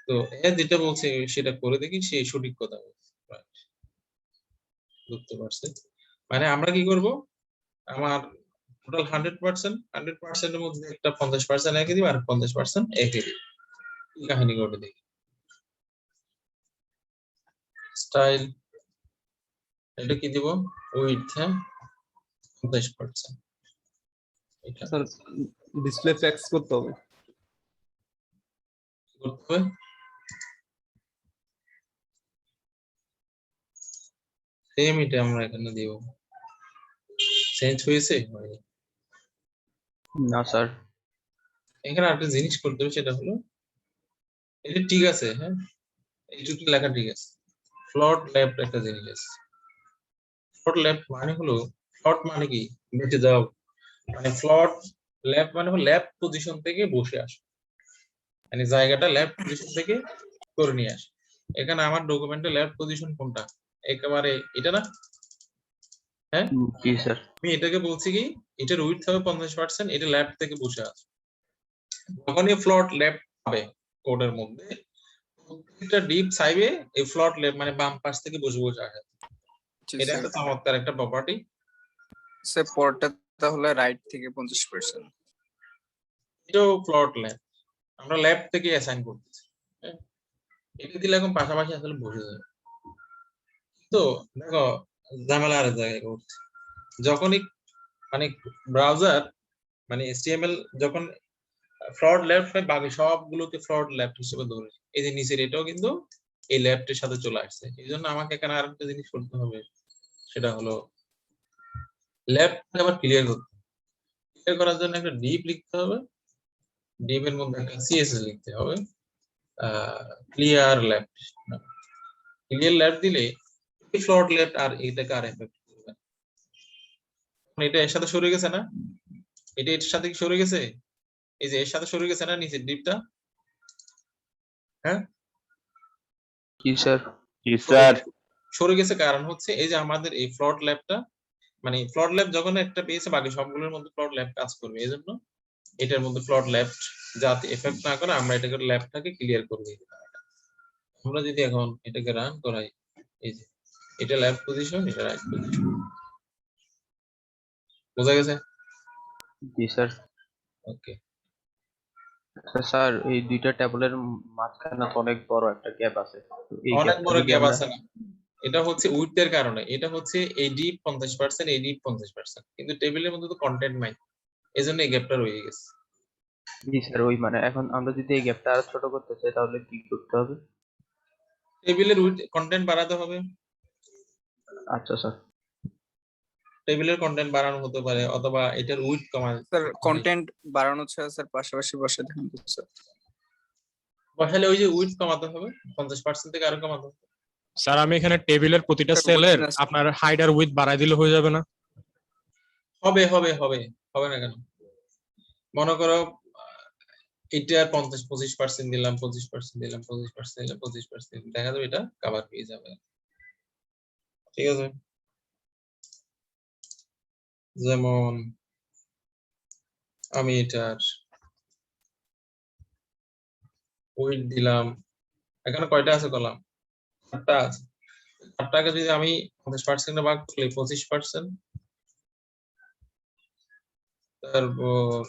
তো এ যেটা বলছে সেটা করে দেখি সে সঠিক কথা বলছে। Right. বুঝতে পারছেন? মানে আমরা কি করব, আমার টোটাল 100% এর মধ্যে একটা 50% একে দিব আর 50% একে দিব। কি কাহিনী ঘটে দেখি। স্টাইল, এটা কি দিব, উইডথ। হ্যাঁ, 50%। এটা স্যার ডিসপ্লে ফ্যাক্স করতে হবে। কি করতে হবে, সেম এটা আমরা এখানে দিব। চেঞ্জ হয়েছে? হয়নি। না স্যার। এখানে একটা জিনিস করতে হবে, সেটা হলো এটা ঠিক আছে। হ্যাঁ, এইটুকু লেখা ঠিক আছে। ফ্লট লেফট একটা জিনিস আছে। ফ্লট লেফট মানে হলো, ফ্লট মানে কি, বেঁচে যাও, মানে ফ্লট লেফট মানে হলো লেফট পজিশন থেকে বসে আসে, মানে জায়গাটা লেফট পজিশন থেকে করে নিয়ে আসে। এখানে আমার ডকুমেন্টে লেফট পজিশন কোনটা, একেবারে এটা না। হ্যাঁ, জি স্যার। আমি এটাকে বলছি কি, এটার উইডথ হবে 50%, এটা লেফট থেকে বসে আছে। যখনই ফ্লট লেফট হবে কোডের মধ্যে, প্রত্যেকটা ডিপ সাইডে এই ফ্লট লেফট মানে বাম পাশ থেকে বসে বসে আসে। এটা একটা চমৎকার একটা প্রপার্টি। স্যার পরটা তাহলে রাইট থেকে 50%। এটাও ফ্লট লেফট, আমরা লেফট থেকে অ্যাসাইন করতেছি। হ্যাঁ, এটা দিলে এখন পাশাপাশি আসলে বসে যাবে। তো দেখো, ঝামেলা আর এক জায়গায় করছে, যখনই মানে ব্রাউজার মানে HTML যখন ফ্লট লেফট হয়, বাকি সবগুলোকে ফ্লট লেফট হিসেবে ধরে। এই যে নিচের এটাও কিন্তু এই লেফটের সাথে চলে আসছে। এই জন্য আমাকে এখানে আরেকটা জিনিস করতে হবে, সেটা হলো লেফট আবার ক্লিয়ার করতে হবে। ক্লিয়ার করার জন্য একটা ডিপ লিখতে হবে, ডিপের মধ্যে একটা CSS লিখতে হবে, ক্লিয়ার লেফট। ক্লিয়ার লেফট দিলে এই ফ্লট লেফট আর এটাকে আর এফেক্ট করবে না। এটা এর সাথে সরে গেছে না, এটা এর সাথে কি সরে গেছে, এই যে এর সাথে সরে গেছে না নিচের ডিপটা। হ্যাঁ, জি স্যার। জি স্যার। সরে গেছে কারণ হচ্ছে এই যে আমাদের এই ফ্লট ল্যাবটা, মানে ফ্লট ল্যাব যখন একটা পেয়েছে বাকি সবগুলোর মধ্যে ফ্লট ল্যাব কাজ করবে, এই জন্য এটার মধ্যে ফ্লট ল্যাব যাতে এফেক্ট না করে আমরা এটাকে ল্যাবটাকে ক্লিয়ার করে দিই। আমরা যদি এখন এটাকে রান করাই, এই যে এটা ল্যাব পজিশন, এটা রাইট পজিশন। বোঝা গেছে? জি স্যার। ওকে। স্যার এই দুইটা টেবিলের মাঝখানে তো অনেক বড় একটা গ্যাপ আছে, তো এই অনেক গ্যাপটা বড় যদি গ্যাপ আমরা আছে না, এটা হচ্ছে উইডথের কারণে। এটা হচ্ছে এই ডিপ 50%, এই ডিপ 50%, কিন্তু টেবিলের মধ্যে তো কন্টেন্ট নাই, এজন্য এই গ্যাপটা রয়ে গেছে। জি স্যার, ওই মানে এখন আমরা যদি এই গ্যাপটা আরো ছোট করতে চাই তাহলে কি করতে হবে? টেবিলের উইডথ কন্টেন্ট বাড়াতে হবে। আচ্ছা স্যার। টেবিলের কন্টেন্ট বাড়ানো হতে পারে, অথবা এটার উইডথ কমানো। স্যার কন্টেন্ট বাড়ানো ছাড়া স্যার পাশাপাশি বসে দেখুন তো স্যার। বসালে ওই যে উইডথ কমাতে হবে, 50% থেকে আরো কমাতে হবে। স্যার আমি এখানে টেবিলের প্রতিটা স্যার, সেলের বুঝছি না, স্যার। আপনার হাইট আর উইথ বাড়াই দিলে হয়ে যাবে না? হবে হবে হবে, হবে না কেন? মনে করো এটা 25% দিলাম, 25% দিলাম, 25% দিলাম, 25% দেখা যাবে এটা কভার পেয়ে যাবে। ঠিক আছে, যেমন আমি এটার উইডথ দিলাম, এখানে কয়টা আছে কলাম, 8টা আছে। 8টাকে যদি আমি 50% ভাগ করি 25%, তারপর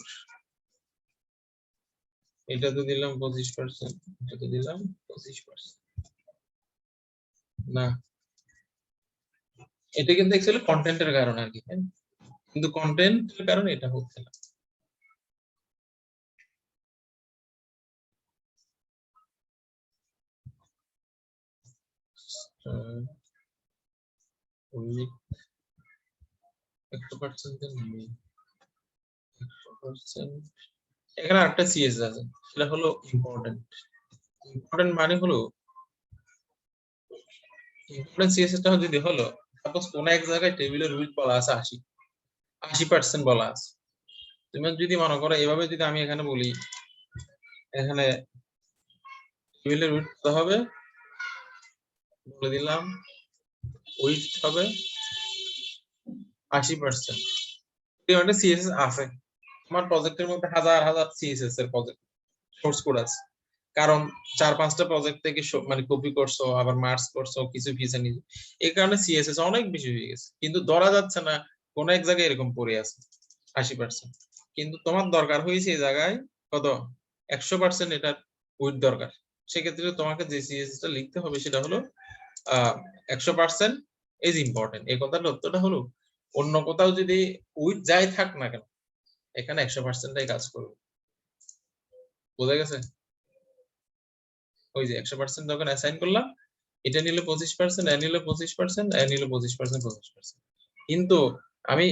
এটাতে দিলাম 25%, এটাতে দিলাম 25%, না এটা কিন্তু অ্যাকচুয়ালি কন্টেন্টের কারণে আর কি, হ্যাঁ? কিন্তু কন্টেন্টের কারণে এটা হচ্ছে না। উইথ 100% নেই, 100%। এখানে একটা সিএস আছে, সেটা হলো ইম্পর্টেন্ট। ইম্পর্টেন্ট মানে হলো, ইম্পর্টেন্ট সিএস টা যদি হলো, সাপোজ কোন এক জায়গায় টেবিলের উইথ বলা আছে 80% বলা আছে। তুমি যদি মনে করো এভাবে, যদি আমি এখানে বলি, এখানে টেবিলের উইথ কত হবে বলে দিলাম, উইথ হবে 80%। একটা সিএসএস আছে, আমার প্রজেক্টের মধ্যে হাজার হাজার সিএসএস এর প্রজেক্ট সোর্স কোড আছে, কারণ 4-5টা প্রজেক্ট থেকে মানে কপি করছো, আবার মার্জ করছো, কিছু ফিচার নিয়ে, এই কারণে সিএসএস অনেক বেশি হয়ে গেছে। কিন্তু ধরা যাচ্ছে না কোন এক জায়গায় এরকম পড়ে আছে 80%, কিন্তু তোমার দরকার হয়েছে এই জায়গায় কত 100% এটার উইথ দরকার। সেক্ষেত্রে তোমাকে যে সিএসএস টা লিখতে হবে সেটা হলো 100% ইজ ইম্পর্টেন্ট। এই কথার অর্থটা হলো, অন্য কোথাও যদি উইথ যাই থাক না কেন, এখানে 100%টাই কাজ করবে। বোঝা গেছে? ওই যে 100% যখন অ্যাসাইন করলাম, এটা নিলে 25%, এ নিলে 25%, এ নিলে 25%, 25%। কিন্তু আমি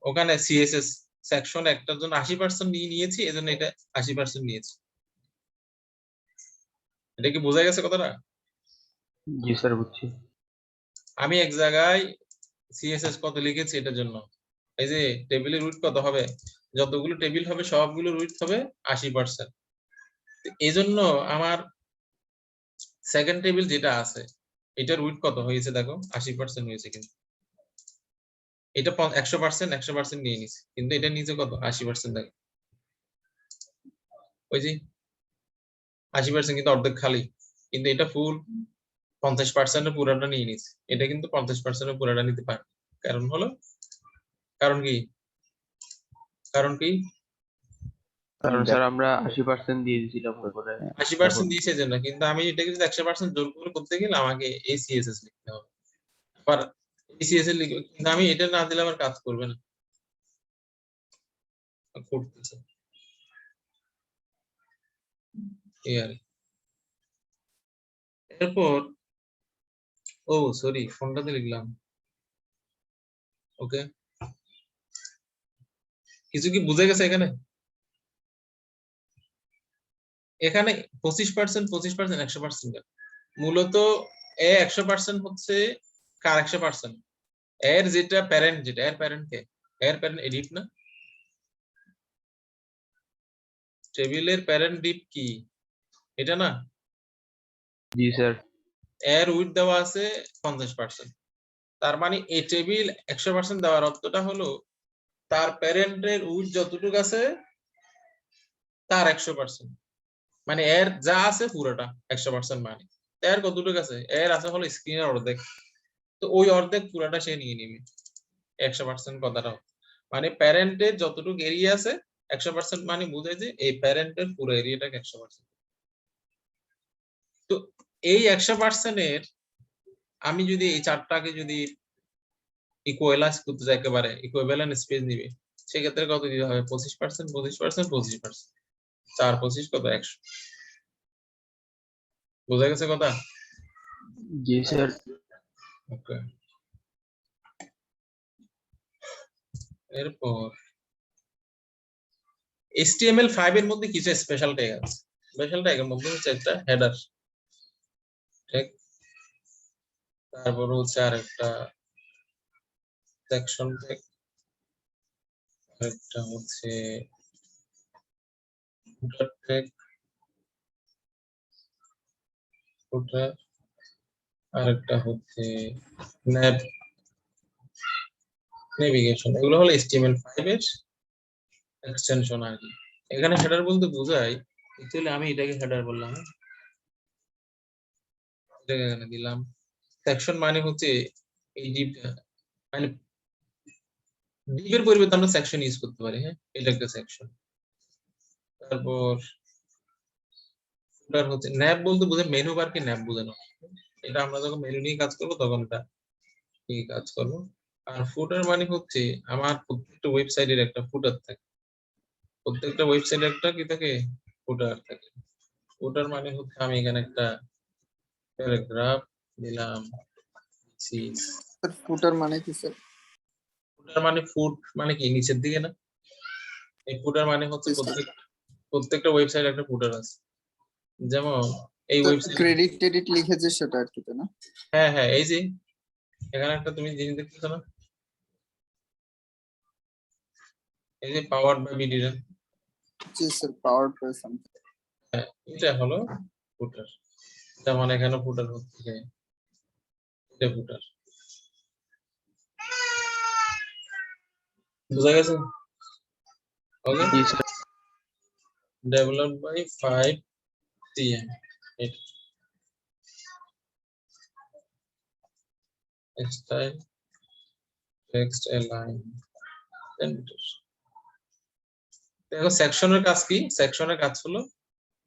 ওখানে সিএসএস সেকশন একটার জন্য 80% নিয়ে নিয়েছি, এজন্য এটা 80% নিয়েছি। এটা কি বোঝা গেছে কথাটা? জি স্যার, বুঝছি। আমি এক জায়গায় সিএসএস কত লিখেছি এটার জন্য, এই যে টেবিলের রুট কত হবে, যতগুলো টেবিল হবে সবগুলো রুট হবে 80%। এই জন্য আমার সেকেন্ড টেবিল যেটা আছে, এটার রুট কত হয়েছে দেখো, 80% হয়েছে। কিন্তু এটা 100% নিয়ে নিছি, কিন্তু এটা নিচে কত 80% দেখো, ওই যে 80% কিন্তু অর্ধেক খালি, কিন্তু এটা ফুল 50% পুরোটা নিয়ে নিছি। এটা কিন্তু 50% পুরোটা নিতে পারে। কারণ হলো, কারণ কি, কারণ কি, কারণ স্যার আমরা 80% দিয়ে দিয়েছিলাম করে। 80% দিয়েছে জন্য, কিন্তু আমি এটাকে যদি 100% জোর করে করতে গেলে আমাকে এই সিএসএস লিখতে হবে। আবার এই সিএসএস লিখবে, কিন্তু আমি এটা না দিলে আমার কাজ করবে না, করতেছে এই আর কি। এরপর, ও সরি, ফোনটাতে লিখলাম। ওকে, কিছু কি বুঝে গেছে এখানে? এখানে 25%, 25%, 100%। মূলত এ 100% হচ্ছে কার 100%? এর যেটা প্যারেন্ট, যেটা এর প্যারেন্ট কে, এর প্যারেন্ট এডিট না, টেবিলের প্যারেন্ট ডিপ কি এটা না? জি স্যার। এর উইথ দেওয়া আছে 50%। তার মানে এই টেবিল 100% দেওয়ার অর্থটা হলো, তার প্যারেন্টের উইথ যতটুকু আছে তার 100%, মানে এর যা আছে পুরোটা 100%। মানে এর কতটুকু আছে, এর আছে হলো স্ক্রিনের অর্ধেক, তো ওই অর্ধেক পুরোটা সে নিয়ে নিবে 100% কথাটা। মানে প্যারেন্টের যতটুকু এরিয়া আছে 100%, মানে বুঝে যে এই প্যারেন্টের পুরো এরিয়াটাকে 100%। তো এই 100% এর আমি যদি এই চারটাকে যদি ইকুয়ালাইজ করতে যাই, একেবারে ইকুইভ্যালেন্ট স্পেস নিবে, সেক্ষেত্রে কত দিতে হবে? 25%, 25%, 25%, 4-25 কত 100। বোঝা গেছে কথা? জি স্যার। ওকে, এরপর HTML5 এর মধ্যে কিছু স্পেশাল ট্যাগ আছে। স্পেশাল ট্যাগের মধ্যে হচ্ছে একটা হেডার ট্যাগ, তারপর হচ্ছে আরেকটা সেকশন ট্যাগ, আরেকটা হচ্ছে ফুটার ট্যাগ, ফুটার, আরেকটা হচ্ছে নেভিগেশন। এগুলো হলো HTML5 এর এক্সটেনশন আর কি। এখানে হেডার বলতে বোঝায়, অ্যাকচুয়ালি আমি এটাকে হেডার বললাম, এটাকে এখানে দিলাম। সেকশন মানে হচ্ছে এই ডিপটা, মানে ডিপের পরিবর্তে আমরা সেকশন ইউজ করতে পারি, হ্যাঁ, এটা একটা সেকশন। তারপর ফুটার হচ্ছে, ন্যাব বলতে বোঝায় মেনু বারকে ন্যাব বোঝানো। এটা আমরা যখন মেনু নিয়ে কাজ করবো তখন এটা এই কাজ করবো। আর ফুটার মানে হচ্ছে আমার প্রত্যেকটা ওয়েবসাইটের একটা ফুটার থাকে, প্রত্যেকটা ওয়েবসাইটের একটা কি থাকে, ফুটার থাকে। ফুটার মানে হচ্ছে আমি এখানে একটা প্যারাগ্রাফ দিলাম, স্যার ফুটার মানে কি স্যার? ফুটার মানে ফুট মানে কি নিচের দিকে না, এই ফুটার মানে হচ্ছে জি, স্যার। প্রত্যেকটা ওয়েবসাইট একটা ফুটার আছে। যেমন এই ওয়েবসাইট, ক্রেডিট টেডিট লিখে যে সেটা আর কি, তাই না? হ্যাঁ হ্যাঁ, এই যে এখানে একটা তুমি জিনিস দেখতেছো না, এই যে পাওয়ার্ড বাই বিডিরা, জি স্যার, পাওয়ার বাই সামথিং। এটা হলো ফুটার। যেমন এখানে ফুটার হচ্ছে, এটা ফুটার। বুঝা গেছে? ওকে, জি স্যার। developed by 5 CM. এটা style text align enter। দেখো সেকশনের কাজ কি, সেকশনের কাজ হলো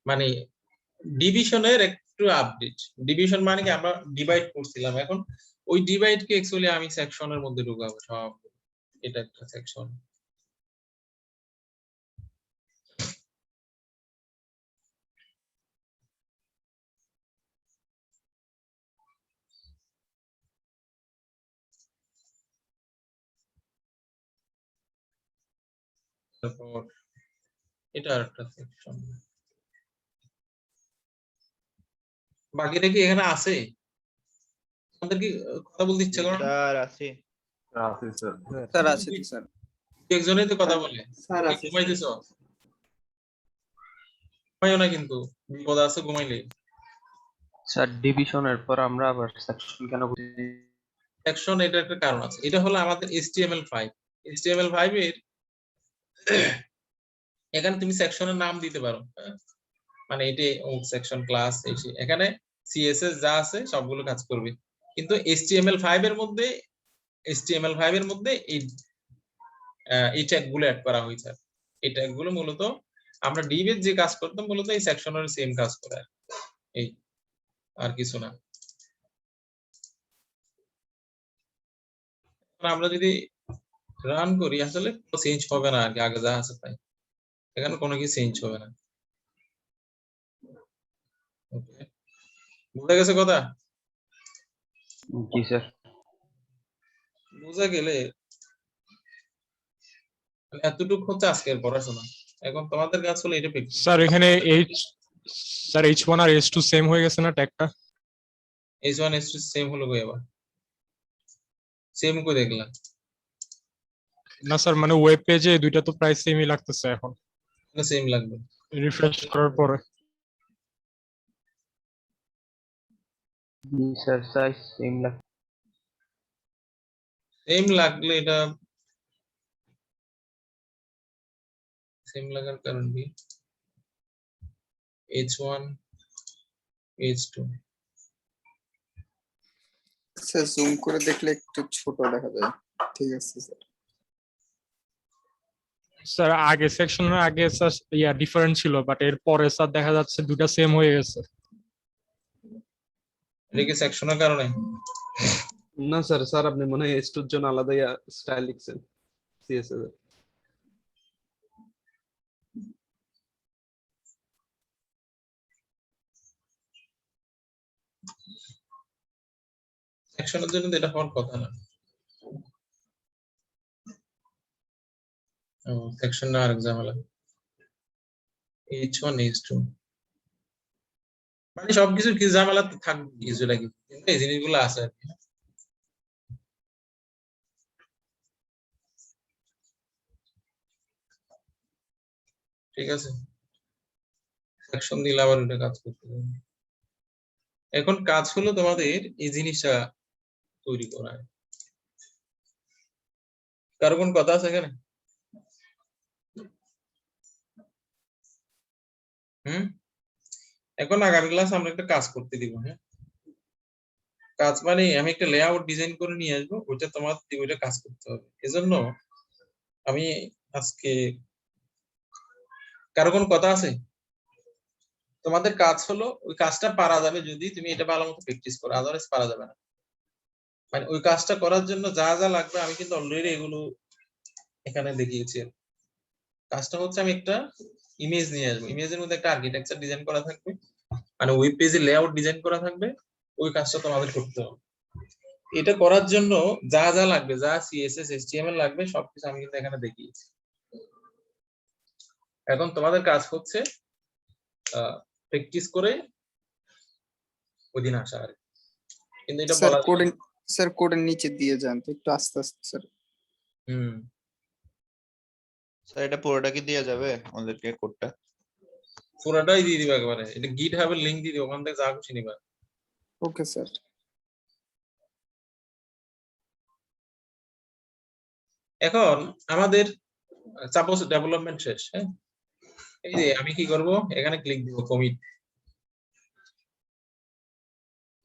মানে ডিভিশনের একটু আপডেট। ডিভিশন মানে কি আমরা ডিভাইড করছিলাম, এখন ওই ডিভাইড কে অ্যাকচুয়ালি আমি সেকশনের মধ্যে ঢুকাবো সব। এটা একটা সেকশন। তারপর এটা একটা সেকশন। বাকিটা কি এখানে আছে? আমাদের কি কথা বলতে ইচ্ছে করে না? স্যার আছে। স্যার আছে তো স্যার। একজনেই তো কথা বলে, স্যার কি আছে। ঘুমাইতেছ? ঘুমাইও না কিন্তু, বিপদ আছে ঘুমাইলে। স্যার ডিভিশনের পর আমরা আবার সেকশন কেন করছি? সেকশন এটা একটা কারণ আছে, এটা হলো আমাদের HTML5। HTML5 এর এখানে তুমি সেকশনের নাম দিতে পারো, হ্যাঁ? মানে এটি সেকশন ক্লাস, এখানে CSS যা আছে সবগুলো কাজ করবে। কিন্তু HTML5 এর মধ্যে এই ট্যাগ গুলো অ্যাড করা হয়েছে। এই ট্যাগ গুলো মূলত আমরা ডিভের যে কাজ করতাম মূলত এই সেকশনের সেম কাজ করে, এই আর কিছু না। আমরা যদি রান করি আসলে চেঞ্জ হবে না আর কি, আগে যা আছে তাই, এখানে কোনো কিছু চেঞ্জ হবে না। ওকে, বুঝা গেছে কথা? জি স্যার। বুঝা গেলে এতটুকু হচ্ছে আজকের পড়াশোনা। এখন তোমাদের কাজ হলো এটা প্র্যাকটিস। স্যার এখানে H1 আর H2 সেম হয়ে গেছে না ট্যাগটা? H1 H2 সেম হলো কই আবার? সেম কই দেখলাম? না স্যার, মানে ওয়েব পেজে দুইটা তো প্রায় সেমই লাগতেছে এখন সেম লাগবে? রিফ্রেশ করার পরে। জি স্যার, সাইজ সেম লাগে। সেম লাগলে এটা সেম লাগার কারণ কি? H1 H2 স্যার জুম করে দেখলে একটু ছোট দেখা যায়। ঠিক আছে স্যার। স্যার আগে সেকশনের আগে স্যার ডিফারেন্ট ছিল, বাট এর পরে স্যার দেখা যাচ্ছে দুইটা সেম হয়ে গেছে। এটা কি সেকশনের কারণে? না স্যার, স্যার আপনি মনে হয় S2 এর জন্য আলাদা স্টাইল লিখছেন CSS এর। সেকশনের জন্য তো এটা হওয়ার কথা না। সেকশন না আরেক ঝামেলা। H1 H2 মানে সবকিছুর কি ঝামেলা তো থাকবে কিছু লাগে, কিন্তু এই জিনিসগুলো আছে আর কি। ঠিক আছে, সেকশন দিলে আবার এটা কাজ করতে হবে। এখন কাজ হলো তোমাদের এই জিনিসটা তৈরি করা। কারো কোন কথা আছে এখানে? এখন আগামী ক্লাস আমরা একটা কাজ করতে দিব, হ্যাঁ? কাজ মানে আমি একটা লেআউট ডিজাইন করে নিয়ে আসবো, ওইটা তোমার ওইটা কাজ করতে হবে। এজন্য আমি আজকে, কারো কোন কথা আছে? তোমাদের কাজ হলো ওই কাজটা পারা যাবে যদি তুমি এটা ভালো মতো প্র্যাকটিস করো, আদারওয়াইজ পারা যাবে না। মানে ওই কাজটা করার জন্য যা যা লাগবে আমি কিন্তু অলরেডি এগুলো এখানে দেখিয়েছি। কাজটা হচ্ছে আমি একটা ইমেজ নিয়ে আসবো, ইমেজের মধ্যে একটা আর্কিটেকচার ডিজাইন করা থাকবে, মানে ওয়েব পেজে লেআউট ডিজাইন করা থাকবে, ওই কাজটা তোমাদের করতে হবে। এটা করার জন্য যা যা লাগবে, যা সিএসএস এইচটিএমএল লাগবে সবকিছু আমি কিন্তু এখানে দেখিয়েছি। এখন তোমাদের কাজ হচ্ছে প্র্যাকটিস করে ওইদিন আসা আর কি। কিন্তু এটা স্যার বলা স্যার কোডের নিচে দিয়ে যান তো একটু আস্তে আস্তে স্যার। হুম স্যার এটা পুরোটা কি দেওয়া যাবে আমাদেরকে কোডটা? পুরোটাই দিয়ে দিবা একবারে, এটা গিট হাবের লিংক দিয়ে দিও, ওখান থেকে যা খুশি নিবা। Okay sir. এখন আমাদের সাপোজ ডেভেলপমেন্ট শেষ, হ্যাঁ, এই যে আমি কি করব, এখানে ক্লিক দিব কমিট।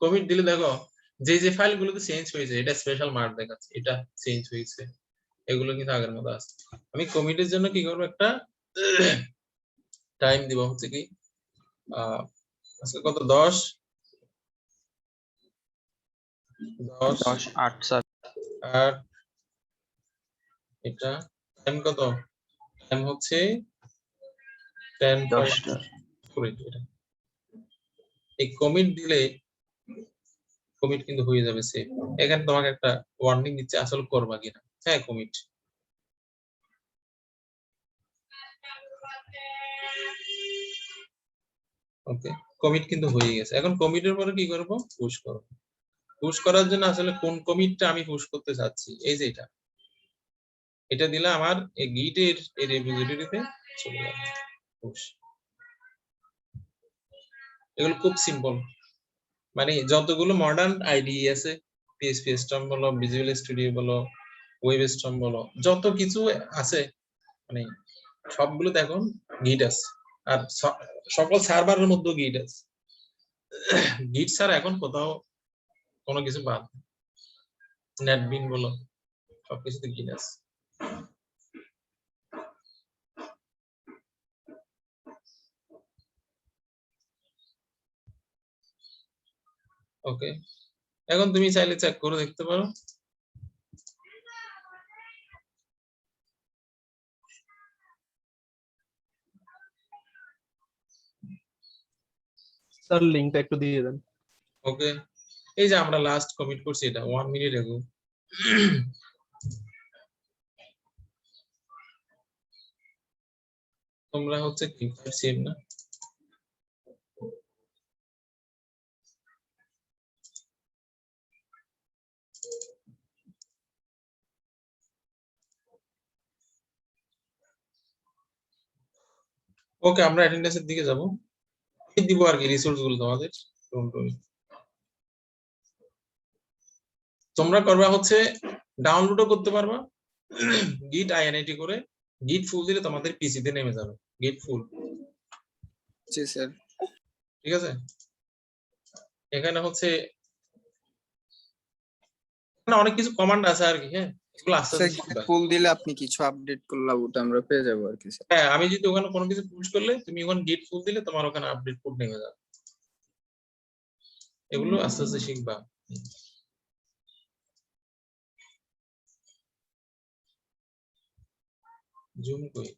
কমিট দিলে দেখো যে যে ফাইলগুলোতে চেঞ্জ হয়েছে এটা স্পেশাল মার্ক দেখাচ্ছে, এটা চেঞ্জ হয়েছে, এগুলো কিন্তু আগের মতো আছে। আমি কমিটের জন্য কি করব, একটা টাইম দিব, হচ্ছে কি আজকে কত 10 10/8 স্যার। আর এটা টাইম কত, টাইম হচ্ছে 10টা। এই কমিট দিলে কমিট কিন্তু হয়ে যাবে সেভ। এখানে তোমাকে একটা ওয়ার্নিং দিচ্ছে আসলে করবা কিনা। হ্যাঁ কমিট, ওকে কমিট কিন্তু হয়ে গেছে। এখন কমিটের পরে কি করব, পুশ করব। পুশ করার জন্য আসলে কোন কমিটটা আমি পুশ করতে চাচ্ছি, এই যে এটা দিলে আমার এই গিটের এই রেপোজিটরিতে চলে যাবে পুশ। এগুলো খুব সিম্পল, মানে যতগুলো মডার্ন আইডি আছে, পিএইচপি স্টর্ম বলো, ভিজুয়াল স্টুডিও বলো, ওয়েব স্টর্ম বলো, যত কিছু আছে মানে সবগুলোতে এখন গিট আছে। আর সকল সার্ভারের মধ্যেও গিট আছে। গিট ছাড়া এখন কোথাও কোনো কিছু বাদ নেই। নেটবিন বলো, সবকিছুতে গিট আছে। ওকে, এখন তুমি চাইলে চেক করে দেখতে পারো। স্যার লিংকটা একটু দিয়ে দেন। ওকে, এই যে আমরা লাস্ট কমিট করছি এটা 1 মিনিট এগো। তোমরা হচ্ছে কি সেভ না, ওকে আমরা অ্যাটেন্ডেন্সের দিকে যাব, দিব আর কি রিসোর্স গুলো তোমাদের। তোমরা করবা হচ্ছে ডাউনলোডও করতে পারবা, গিট আইএনআইটি করে গিট ফুল দিলে তোমাদের পিসিতে নেমে যাবে গিট ফুল। জি স্যার। ঠিক আছে, এখানে হচ্ছে অনেক কিছু কমান্ড আছে আর কি। হ্যাঁ এগুলো আস্তে স্যার আস্তে শিখবা। ফুল দিলে আপনি কিছু আপডেট করলে ওটা আমরা পেয়ে যাবো আর কি স্যার। হ্যাঁ আমি যদি ওখানে কোনো কিছু পুশ করলে তুমি ওখানে গিট ফুল দিলে তোমার ওখানে আপডেট কোড নেমে যাবে। এগুলো আস্তে আস্তে শিখবা। জুম কই